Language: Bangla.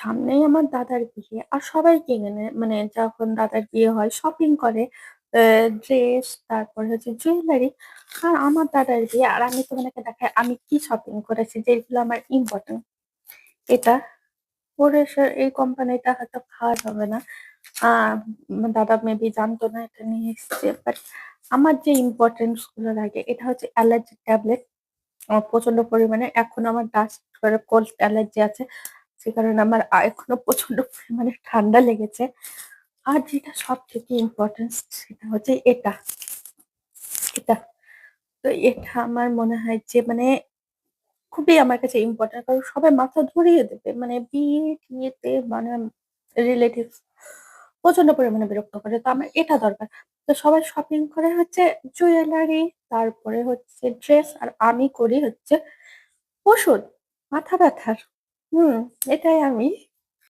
সামনেই আমার দাদার বিয়ে। আর সবাই কিনে নেয়। মানে যখন দাদার বিয়ে হয় শপিং করে। অ্যা ড্রেস তারপরে হচ্ছে জুয়েলারি। আর আমার দাদার বিয়ে। আর আমি তোমাদেরকে দেখাই আমি কি শপিং করেছি যেগুলো আমার ইম্পোর্টেন্ট। এটা পরে এই কোম্পানিটা হয়তো খাওয়া যাবে না। আ দাদা মেবি জানতো না এটা নিয়ে এসছে। বাট আমার যে ইম্পোর্টেন্টস গুলো লাগে এটা হচ্ছে অ্যালার্জি ট্যাবলেট। আমার প্রচন্ড পরিমাণে এখন আমার ডাস্ট করে কোল্ড অ্যালার্জি আছে। সে কারণে আমার এখনো প্রচন্ড পরিমাণে ঠান্ডা লেগেছে। আর যেটা সবথেকে ইম্পোর্টেন্স সেটা হচ্ছে এটা, এটা। তো এটা আমার মনে হয় যে মানে খুবই আমার কাছে ইম্পোর্টেন্ট। কারণ সবাই মাথা ধরিয়ে দেবে। মানে বিয়ে-টিয়েতে মানে রিলেটিভস প্রচন্ড পরিমাণে বিরক্ত করে। তো আমার এটা দরকার। তো সবাই শপিং করে হচ্ছে জুয়েলারি, তারপরে হচ্ছে ড্রেস আর আমি করি হচ্ছে ওষুধ, মাথা ব্যাথার। হুম, এটাই আমি